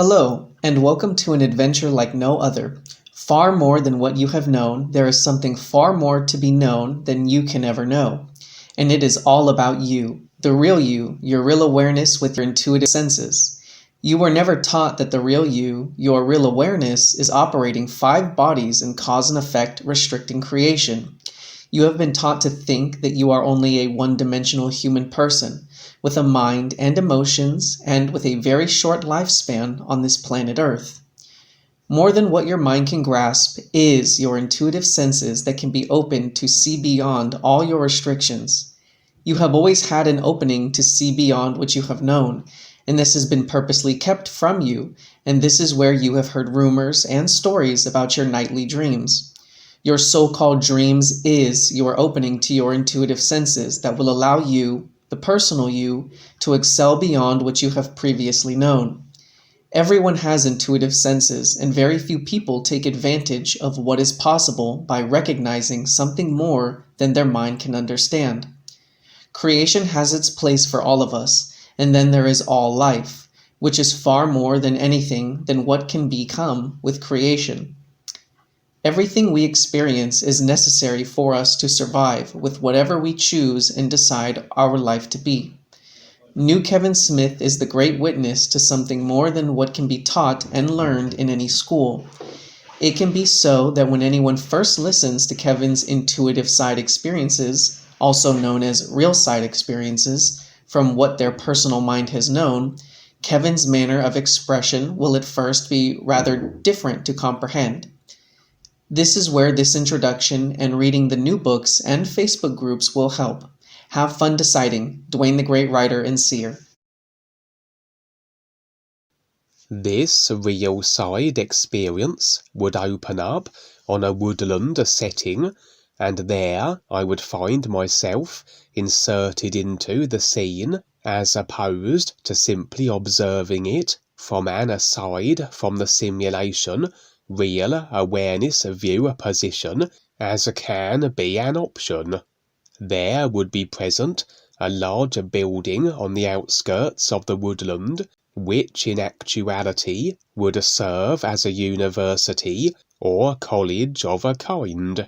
Hello, and welcome to an adventure like no other. Far more than what you have known, there is something far more to be known than you can ever know. And it is all about you, the real you, your real awareness with your intuitive senses. You were never taught that the real you, your real awareness, is operating 5 bodies in cause and effect, restricting creation. You have been taught to think that you are only a one-dimensional human person, with a mind and emotions, and with a very short lifespan on this planet Earth. More than what your mind can grasp is your intuitive senses that can be opened to see beyond all your restrictions. You have always had an opening to see beyond what you have known, and this has been purposely kept from you, and this is where you have heard rumors and stories about your nightly dreams. Your so-called dreams is your opening to your intuitive senses that will allow you, the personal you, to excel beyond what you have previously known. Everyone has intuitive senses, and very few people take advantage of what is possible by recognizing something more than their mind can understand. Creation has its place for all of us, and then there is all life, which is far more than anything than what can become with creation. Everything we experience is necessary for us to survive with whatever we choose and decide our life to be. New Kevin Smith is the great witness to something more than what can be taught and learned in any school. It can be so that when anyone first listens to Kevin's intuitive side experiences, also known as real side experiences, from what their personal mind has known, Kevin's manner of expression will at first be rather different to comprehend. This is where this introduction and reading the new books and Facebook groups will help. Have fun deciding. DUANE the Great Writer and Seer. This real side experience would open up on a woodland setting, and there I would find myself inserted into the scene as opposed to simply observing it from an aside from the simulation real awareness view position as can be an option. There would be present a large building on the outskirts of the woodland, which in actuality would serve as a university or college of a kind.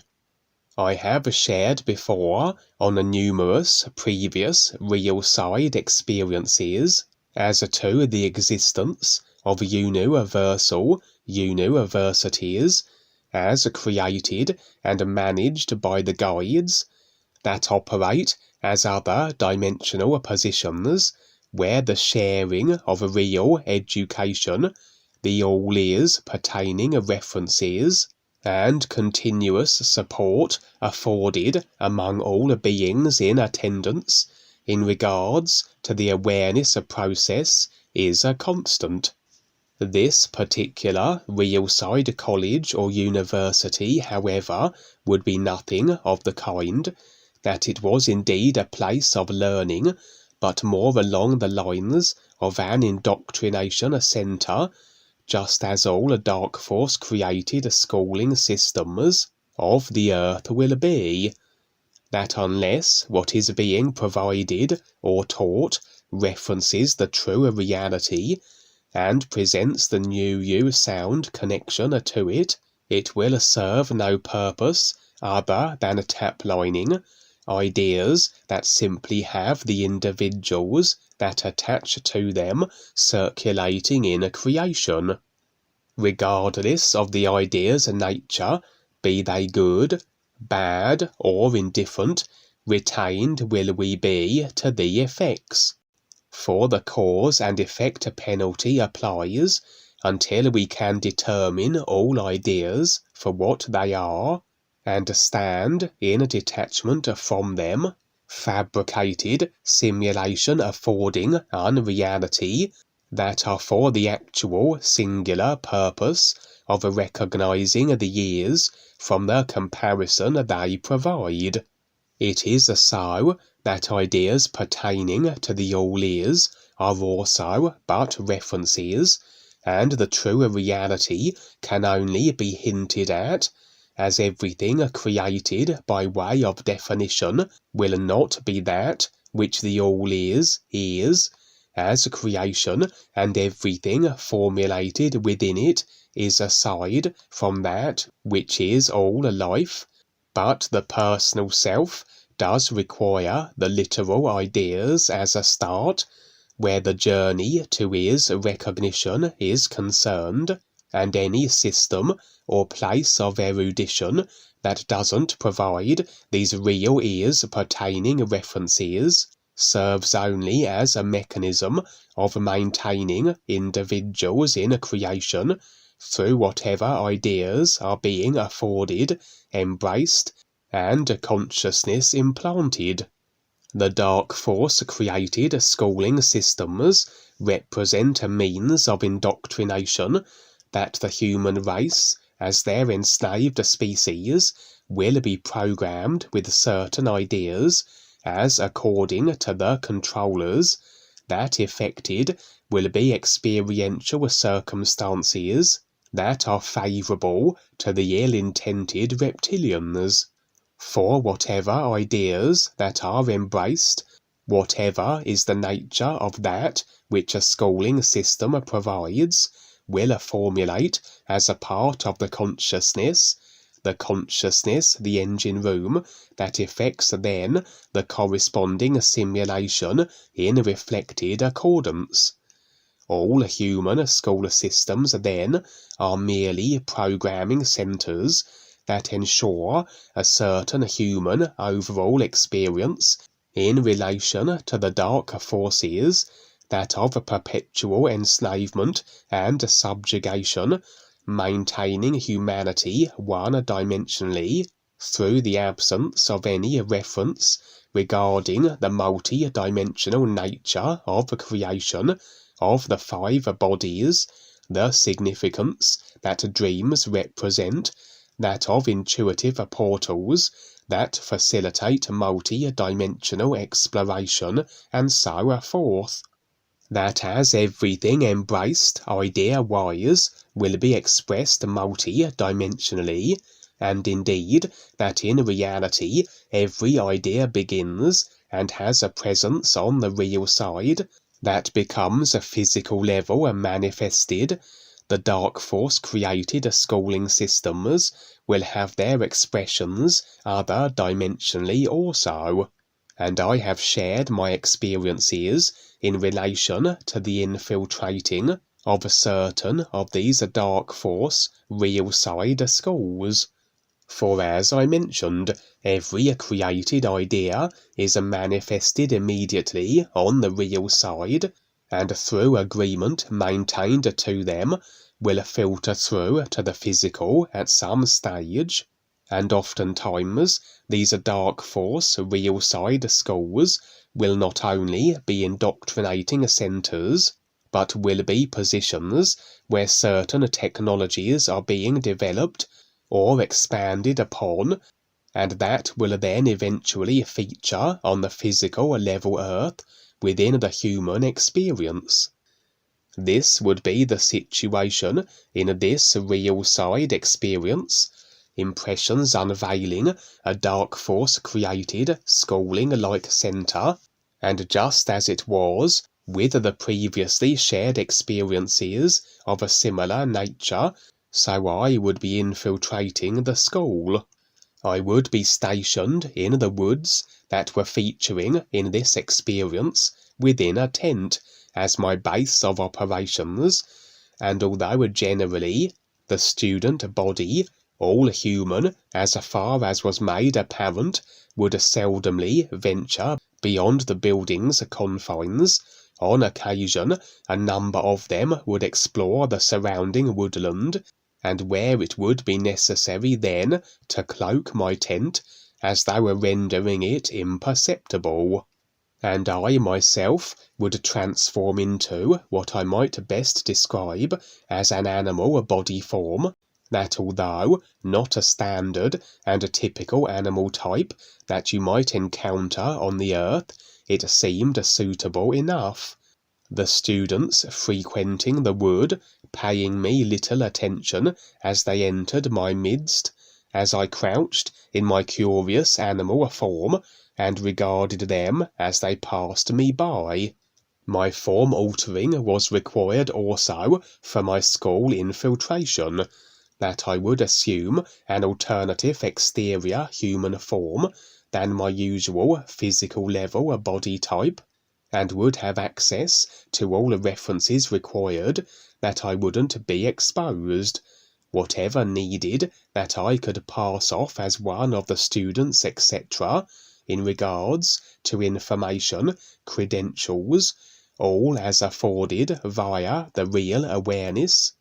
I have shared before on numerous previous real side experiences as to the existence of universal universities as created and managed by the guides that operate as other dimensional positions where the sharing of real education, the all-ears pertaining references, and continuous support afforded among all beings in attendance in regards to the awareness process is a constant. This particular real side college or university, however, would be nothing of the kind, that it was indeed a place of learning, but more along the lines of an indoctrination centre, just as all dark force created schooling systems of the earth will be, that unless what is being provided or taught references the true reality, and presents the new you sound connection to it, it will serve no purpose other than taplining ideas that simply have the individuals that attach to them circulating in creation. Regardless of the idea's nature, be they good, bad, or indifferent, retained will we be to the effects. For the cause and effect penalty applies until we can determine all ideas for what they are, and stand in detachment from them, fabricated simulation affording unreality, that are for the actual singular purpose of recognizing the years from the comparison they provide. It is so that ideas pertaining to the all-ears are also but references, and the true reality can only be hinted at, as everything created by way of definition will not be that which the all-ears is, as creation and everything formulated within it is aside from that which is all life, but the personal self does require the literal ideas as a start, where the journey to his recognition is concerned, and any system or place of erudition that doesn't provide these real ears pertaining references serves only as a mechanism of maintaining individuals in creation through whatever ideas are being afforded, embraced, and consciousness implanted. The dark force created schooling systems represent a means of indoctrination that the human race, as their enslaved species, will be programmed with certain ideas as according to the controllers, that effected will be experiential circumstances that are favourable to the ill-intended reptilians. For whatever ideas that are embraced, whatever is the nature of that which a schooling system provides, will formulate as a part of the consciousness the engine room that effects then the corresponding simulation in reflected accordance. All human school systems then are merely programming centres that ensure a certain human overall experience in relation to the dark forces, that of perpetual enslavement and subjugation, maintaining humanity one-dimensionally through the absence of any reference regarding the multi-dimensional nature of creation of the five bodies, the significance that dreams represent, that of intuitive portals that facilitate multi-dimensional exploration, and so forth. That as everything embraced idea-wise will be expressed multi-dimensionally, and indeed that in reality every idea begins and has a presence on the real side, that becomes a physical level manifested, the dark force created schooling systems will have their expressions other dimensionally also. And I have shared my experiences in relation to the infiltrating of certain of these dark force real side schools. For as I mentioned, every created idea is manifested immediately on the real side, and through agreement maintained to them will filter through to the physical at some stage, and oftentimes these dark force real side schools will not only be indoctrinating centres, but will be positions where certain technologies are being developed or expanded upon, and that will then eventually feature on the physical level earth within the human experience. This would be the situation in this real side experience, impressions unveiling a dark force created schooling like centre, and just as it was with the previously shared experiences of a similar nature, so I would be infiltrating the school. I would be stationed in the woods that were featuring in this experience within a tent as my base of operations, and although generally the student body, all human as far as was made apparent, would seldomly venture beyond the building's confines, on occasion a number of them would explore the surrounding woodland, and where it would be necessary then to cloak my tent, as they were rendering it imperceptible. And I myself would transform into what I might best describe as an animal body form, that although not a standard and a typical animal type that you might encounter on the earth, it seemed suitable enough. The students frequenting the wood paying me little attention as they entered my midst, as I crouched in my curious animal form and regarded them as they passed me by. My form altering was required also for my school infiltration, that I would assume an alternative exterior human form than my usual physical level body type, and would have access to all the references required, that I wouldn't be exposed. Whatever needed that I could pass off as one of the students, etc., in regards to information, credentials, all as afforded via the real awareness,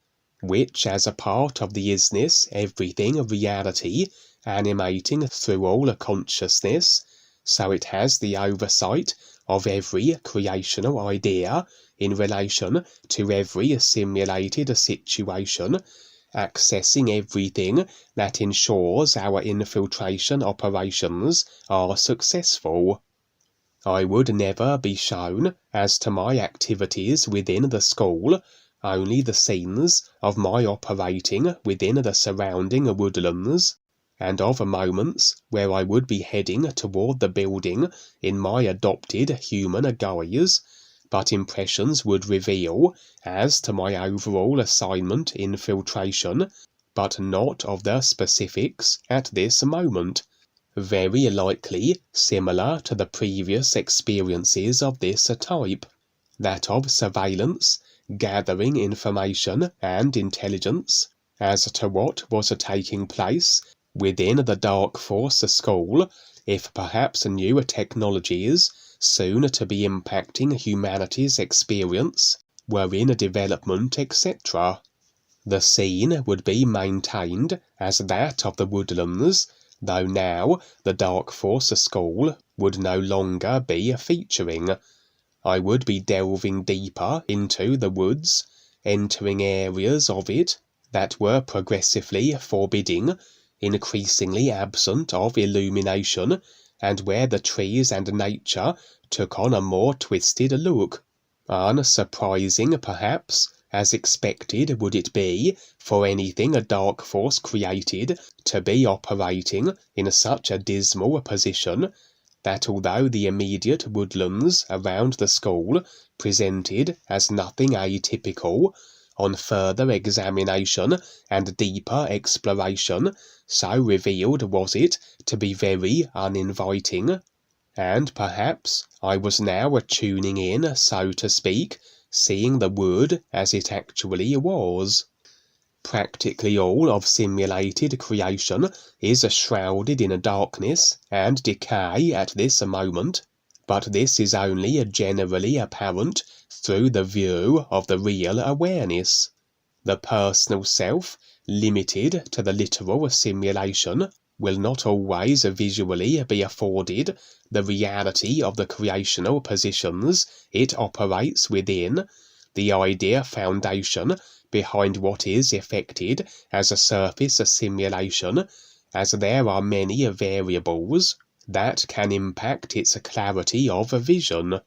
which as a part of the isness everything reality animating through all consciousness, so it has the oversight of every creational idea in relation to every simulated situation, accessing everything that ensures our infiltration operations are successful. I would never be shown, as to my activities within the school, only the scenes of my operating within the surrounding woodlands, and of moments where I would be heading toward the building in my adopted human guise, but impressions would reveal as to my overall assignment infiltration, but not of the specifics at this moment. Very likely similar to the previous experiences of this type, that of surveillance, gathering information and intelligence as to what was taking place within the Dark Force school, if perhaps new technologies soon to be impacting humanity's experience were in development, etc. The scene would be maintained as that of the woodlands, though now the Dark Force school would no longer be featuring. I would be delving deeper into the woods, entering areas of it that were progressively forbidding, increasingly absent of illumination, and where the trees and nature took on a more twisted look. Unsurprising, perhaps, as expected would it be for anything a Dark Force created to be operating in such a dismal position, that although the immediate woodlands around the school presented as nothing atypical, on further examination and deeper exploration, so revealed was it to be very uninviting. And perhaps I was now tuning in, so to speak, seeing the wood as it actually was. Practically all of simulated creation is shrouded in darkness and decay at this moment, but this is only generally apparent through the view of the real awareness. The personal self, limited to the literal simulation, will not always visually be afforded the reality of the creational positions it operates within, the idea foundation behind what is effected as a surface simulation, as there are many variables that can impact its clarity of vision.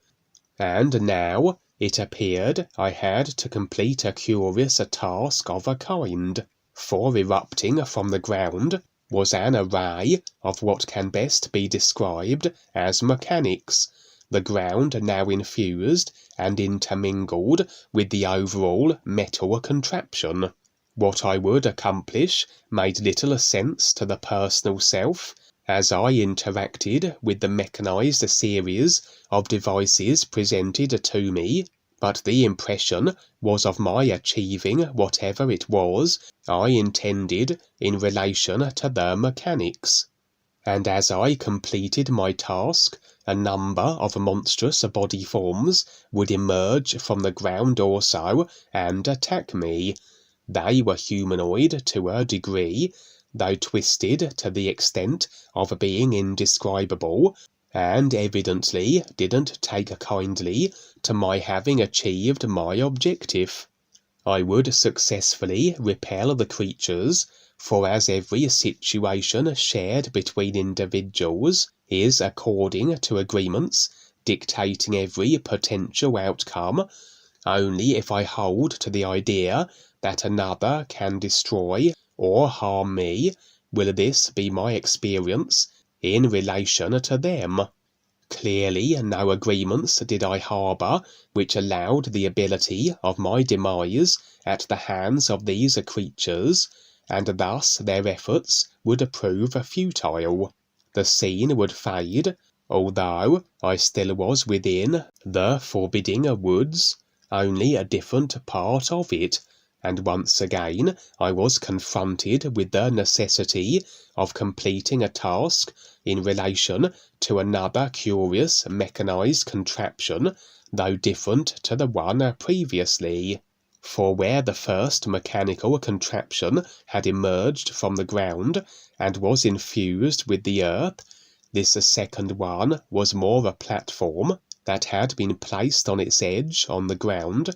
And now it appeared I had to complete a curious task of a kind, for erupting from the ground was an array of what can best be described as mechanics, the ground now infused and intermingled with the overall metal contraption. What I would accomplish made little sense to the personal self, as I interacted with the mechanized series of devices presented to me, but the impression was of my achieving whatever it was I intended in relation to the mechanics. And as I completed my task, a number of monstrous body forms would emerge from the ground also and attack me. They were humanoid to a degree, though twisted to the extent of being indescribable, and evidently didn't take kindly to my having achieved my objective. I would successfully repel the creatures, for as every situation shared between individuals is according to agreements dictating every potential outcome, only if I hold to the idea that another can destroy or harm me will this be my experience in relation to them. Clearly no agreements did I harbour which allowed the ability of my demise at the hands of these creatures, and thus their efforts would prove futile. The scene would fade, although I still was within the forbidding woods, only a different part of it, and once again I was confronted with the necessity of completing a task in relation to another curious mechanized contraption, though different to the one previously. For where the first mechanical contraption had emerged from the ground and was infused with the earth, this second one was more a platform that had been placed on its edge on the ground,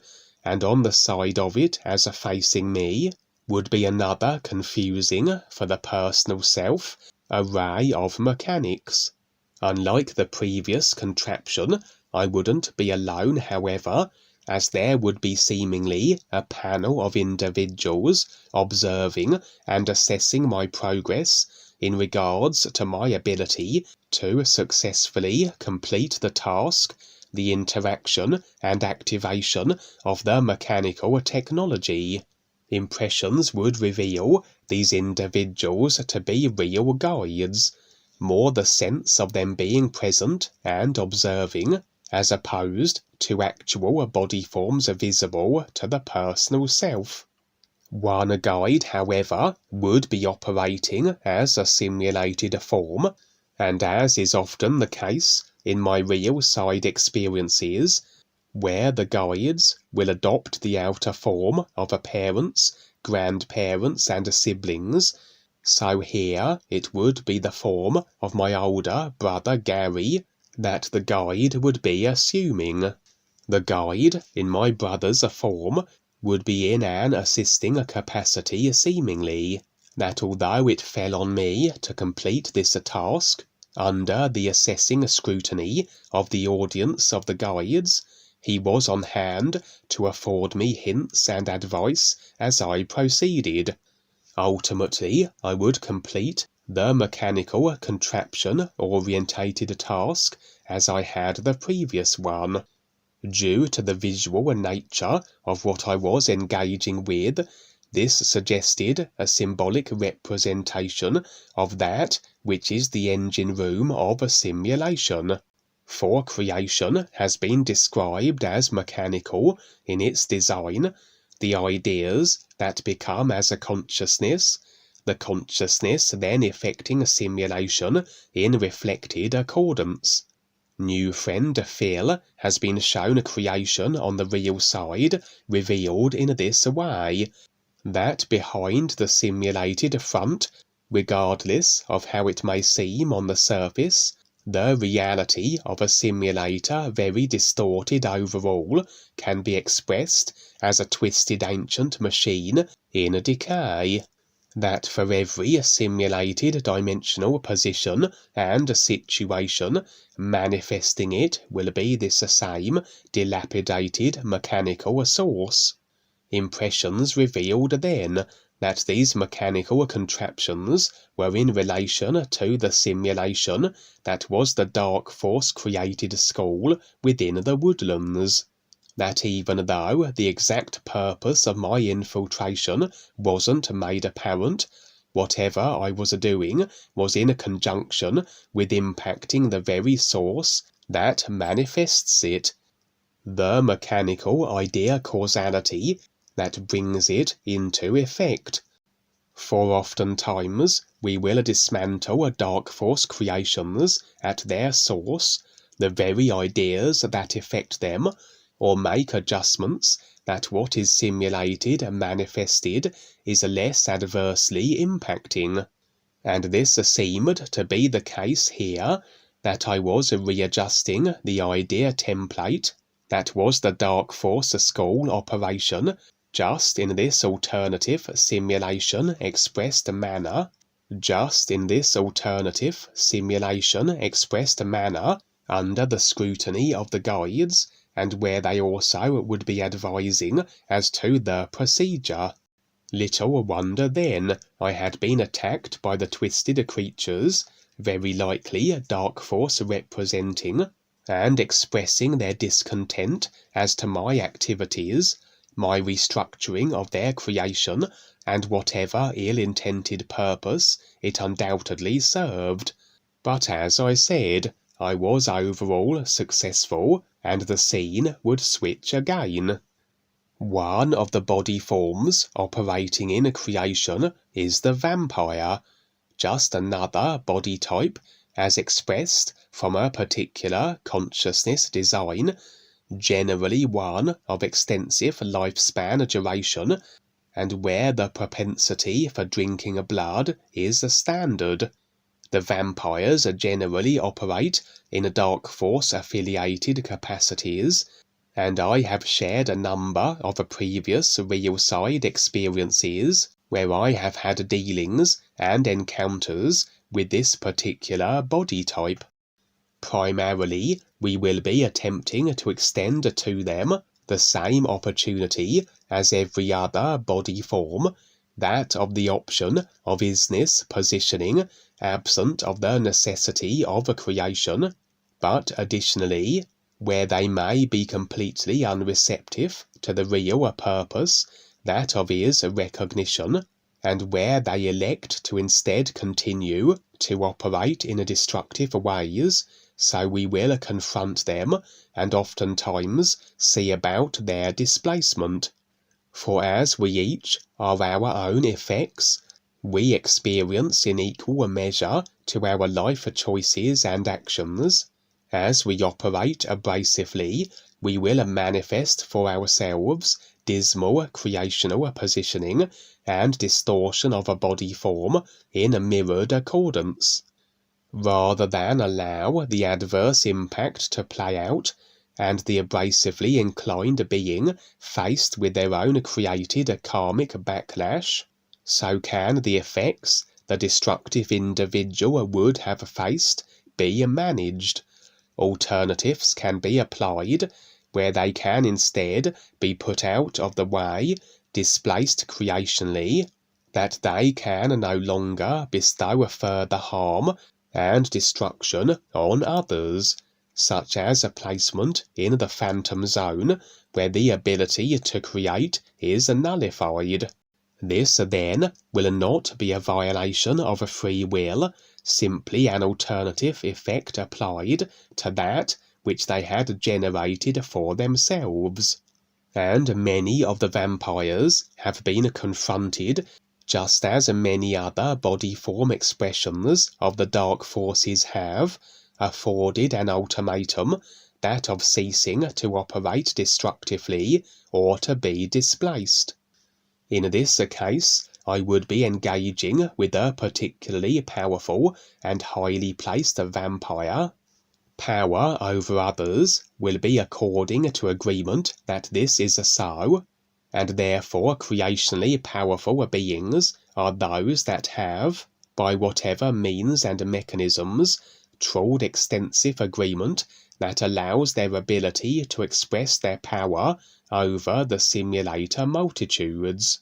and on the side of it as facing me would be another confusing for the personal self array of mechanics. Unlike the previous contraption, I wouldn't be alone, however, as there would be seemingly a panel of individuals observing and assessing my progress in regards to my ability to successfully complete the task, the interaction and activation of the mechanical technology. Impressions would reveal these individuals to be real guides, more the sense of them being present and observing, as opposed to actual body forms visible to the personal self. One guide, however, would be operating as a simulated form, and as is often the case in my real side experiences, where the guides will adopt the outer form of parents, grandparents, and siblings, so here it would be the form of my older brother Gary that the guide would be assuming. The guide, in my brother's form, would be in an assisting capacity seemingly, that although it fell on me to complete this task, under the assessing scrutiny of the audience of the guides, he was on hand to afford me hints and advice as I proceeded. Ultimately, I would complete the mechanical contraption-orientated task as I had the previous one. Due to the visual nature of what I was engaging with, this suggested a symbolic representation of that which is the engine room of a simulation. For creation has been described as mechanical in its design, the ideas that become as a consciousness, the consciousness then effecting a simulation in reflected accordance. New friend Phil has been shown creation on the real side revealed in this way, that behind the simulated front, regardless of how it may seem on the surface, the reality of a simulator very distorted overall can be expressed as a twisted ancient machine in decay. That for every simulated dimensional position and situation, manifesting it will be this same dilapidated mechanical source. Impressions revealed then that these mechanical contraptions were in relation to the simulation that was the dark force created school within the woodlands. That even though the exact purpose of my infiltration wasn't made apparent, whatever I was doing was in conjunction with impacting the very source that manifests it, the mechanical idea causality that brings it into effect. For oftentimes we will dismantle dark force creations at their source, the very ideas that affect them, or make adjustments that what is simulated and manifested is less adversely impacting. And this seemed to be the case here, that I was readjusting the idea template that was the dark force school operation just in this alternative simulation expressed manner, under the scrutiny of the guides, and where they also would be advising as to the procedure. Little wonder then I had been attacked by the twisted creatures, very likely dark force representing and expressing their discontent as to my activities, my restructuring of their creation, and whatever ill-intended purpose it undoubtedly served. But as I said, I was overall successful, and the scene would switch again. One of the body forms operating in creation is the vampire, just another body type as expressed from a particular consciousness design, generally one of extensive lifespan duration, and where the propensity for drinking blood is a standard. The vampires generally operate in dark force affiliated capacities, and I have shared a number of previous real side experiences where I have had dealings and encounters with this particular body type. Primarily, we will be attempting to extend to them the same opportunity as every other body form, that of the option of isness positioning absent of the necessity of creation, but additionally, where they may be completely unreceptive to the real purpose, that of is recognition, and where they elect to instead continue to operate in destructive ways, so we will confront them and oftentimes see about their displacement. For as we each are our own effects, we experience in equal measure to our life choices and actions. As we operate abrasively, we will manifest for ourselves dismal creational positioning and distortion of a body form in a mirrored accordance. Rather than allow the adverse impact to play out, and the abrasively inclined being faced with their own created karmic backlash, so can the effects the destructive individual would have faced be managed. Alternatives can be applied, where they can instead be put out of the way, displaced creationally, that they can no longer bestow further harm and destruction on others, such as a placement in the phantom zone, where the ability to create is nullified. This, then, will not be a violation of free will, simply an alternative effect applied to that which they had generated for themselves. And many of the vampires have been confronted, just as many other body form expressions of the dark forces have, afforded an ultimatum, that of ceasing to operate destructively or to be displaced. In this case, I would be engaging with a particularly powerful and highly placed vampire. Power over others will be according to agreement that this is so, and therefore creationally powerful beings are those that have, by whatever means and mechanisms, trod extensive agreement that allows their ability to express their power over the simulator multitudes.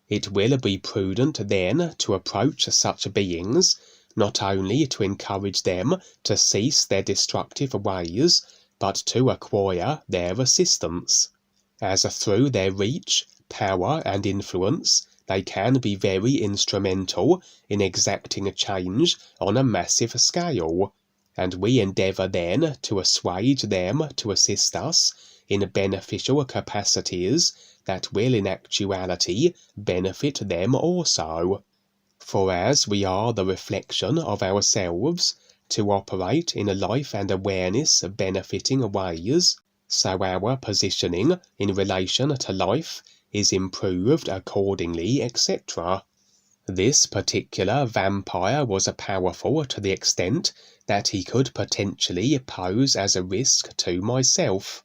It will be prudent then to approach such beings, not only to encourage them to cease their destructive ways, but to acquire their assistance, as through their reach, power, and influence they can be very instrumental in exacting change on a massive scale, and we endeavour then to assuage them to assist us in beneficial capacities that will in actuality benefit them also. For as we are the reflection of ourselves, to operate in a life and awareness benefiting ways, so our positioning in relation to life is improved accordingly, etc. This particular vampire was powerful to the extent that he could potentially pose as a risk to myself.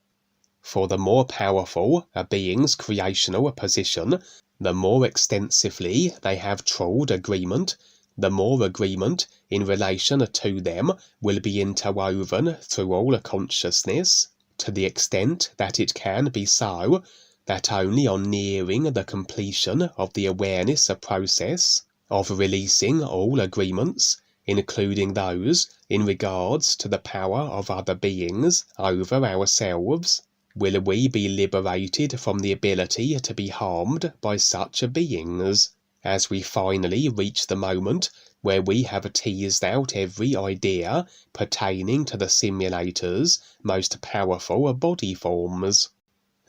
For the more powerful a being's creational position, the more extensively they have trod agreement, the more agreement in relation to them will be interwoven through all consciousness, to the extent that it can be so that only on nearing the completion of the awareness process, of releasing all agreements, including those in regards to the power of other beings over ourselves? Will we be liberated from the ability to be harmed by such beings, as we finally reach the moment where we have teased out every idea pertaining to the simulator's most powerful body forms?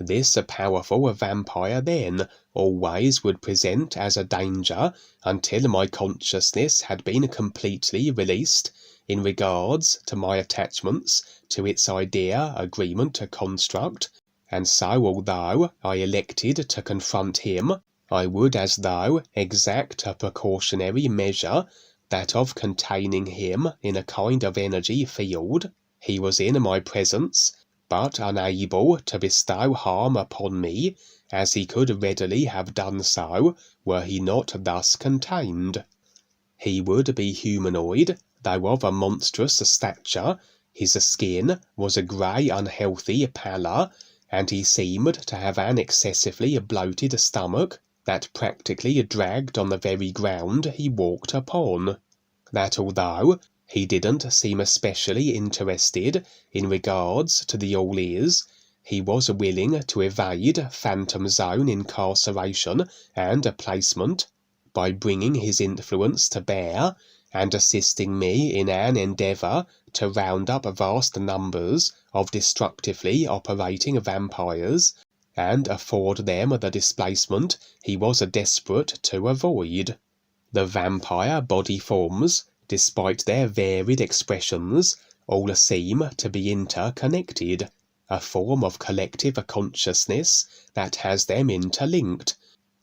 This powerful vampire then always would present as a danger until my consciousness had been completely released in regards to my attachments to its idea, agreement, construct, and so although I elected to confront him, I would as though exact a precautionary measure, that of containing him in a kind of energy field. He was in my presence, but unable to bestow harm upon me, as he could readily have done so were he not thus contained. He would be humanoid, though of a monstrous stature. His skin was a grey unhealthy pallor, and he seemed to have an excessively bloated stomach that practically dragged on the very ground he walked upon. That although he didn't seem especially interested in regards to the all-is, he was willing to evade phantom zone incarceration and placement by bringing his influence to bear and assisting me in an endeavour to round up vast numbers of destructively operating vampires and afford them the displacement he was desperate to avoid. The vampire body forms, despite their varied expressions, all seem to be interconnected, a form of collective consciousness that has them interlinked,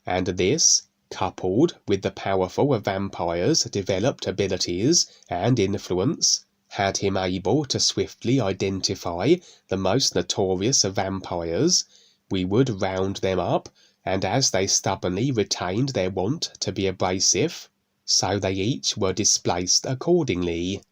and this, coupled with the powerful vampire's developed abilities and influence, had him able to swiftly identify the most notorious vampires. We would round them up, and as they stubbornly retained their want to be abrasive, so they each were displaced accordingly.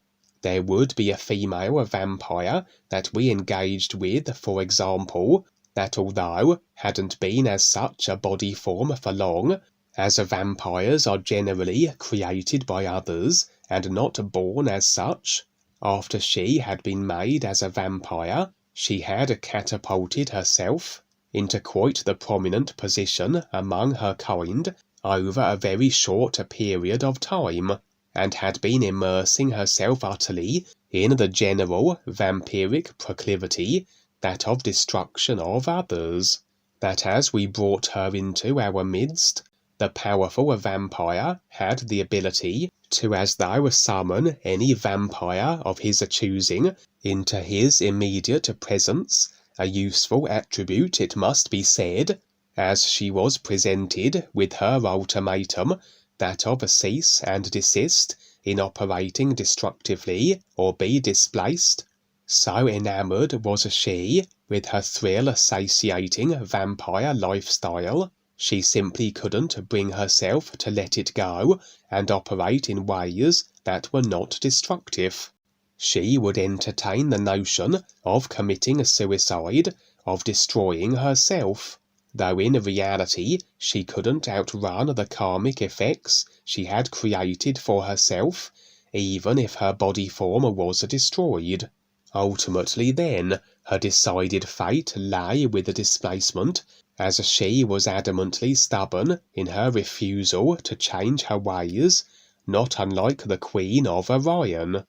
There would be a female vampire that we engaged with, for example, that although hadn't been as such a body form for long, as vampires are generally created by others and not born as such, after she had been made as a vampire, she had catapulted herself into quite the prominent position among her kind over a very short period of time, and had been immersing herself utterly in the general vampiric proclivity, that of destruction of others. That as we brought her into our midst, the powerful vampire had the ability to as though summon any vampire of his choosing into his immediate presence, a useful attribute it must be said, as she was presented with her ultimatum, that of cease and desist in operating destructively or be displaced. So enamoured was she with her thrill-satiating vampire lifestyle, she simply couldn't bring herself to let it go and operate in ways that were not destructive. She would entertain the notion of committing suicide, of destroying herself, though in reality she couldn't outrun the karmic effects she had created for herself, even if her body form was destroyed. Ultimately then, her decided fate lay with the displacement, as she was adamantly stubborn in her refusal to change her ways, not unlike the Queen of Orion.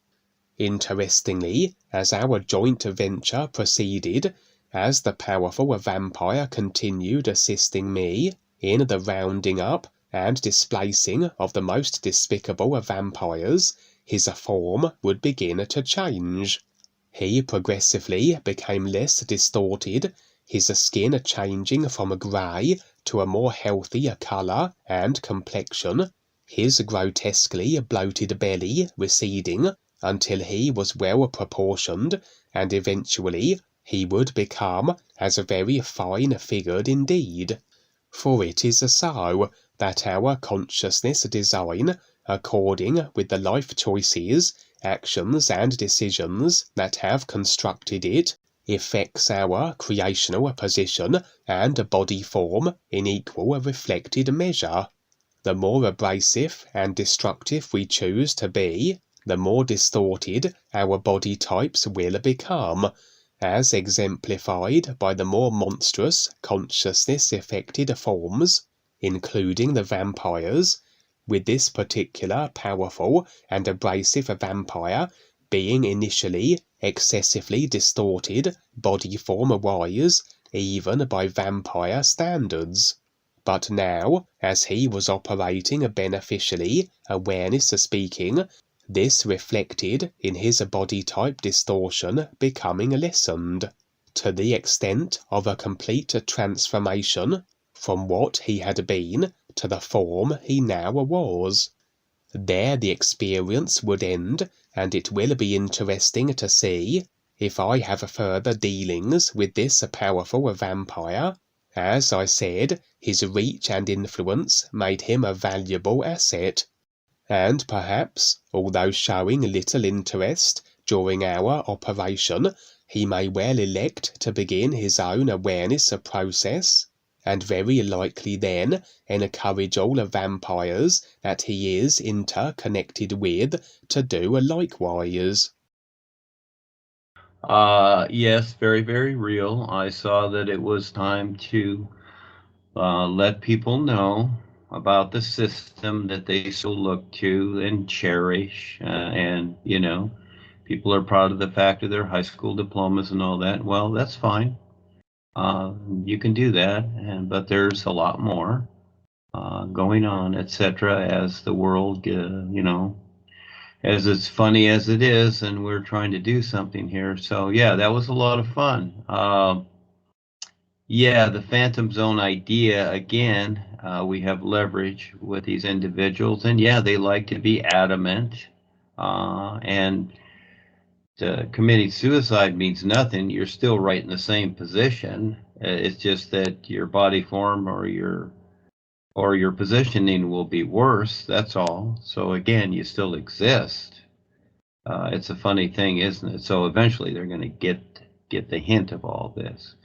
Interestingly, as our joint venture proceeded, as the powerful vampire continued assisting me in the rounding up and displacing of the most despicable vampires, his form would begin to change. He progressively became less distorted, his skin changing from grey to a more healthy colour and complexion, his grotesquely bloated belly receding until he was well proportioned, and eventually he would become as very fine-figured indeed. For it is so that our consciousness design, according with the life choices, actions and decisions that have constructed it, effects our creational position and body form in equal reflected measure. The more abrasive and destructive we choose to be, the more distorted our body types will become, as exemplified by the more monstrous consciousness-affected forms, including the vampires, with this particular powerful and abrasive vampire being initially excessively distorted body form-wise, even by vampire standards. But now, as he was operating beneficially, awareness-speaking, this reflected in his body type distortion becoming lessened, to the extent of a complete transformation from what he had been to the form he now was. There the experience would end, and it will be interesting to see if I have further dealings with this powerful vampire. As I said, his reach and influence made him a valuable asset, and perhaps, although showing little interest during our operation, he may well elect to begin his own awareness process, and very likely then encourage all vampires that he is interconnected with to do likewise. Yes, very, very real. I saw that it was time to let people know about the system that they so look to and cherish. And, you know, people are proud of the fact of their high school diplomas and all that. Well, that's fine. You can do that, but there's a lot more going on, etc. As the world, you know, as it's funny as it is, and we're trying to do something here. So yeah, that was a lot of fun. Yeah, the Phantom Zone idea, again, we have leverage with these individuals, and yeah, they like to be adamant, and committing suicide means nothing. You're still right in the same position. It's just that your body form or your positioning will be worse, that's all. So again, you still exist. It's a funny thing, isn't it? So eventually they're going to get the hint of all this.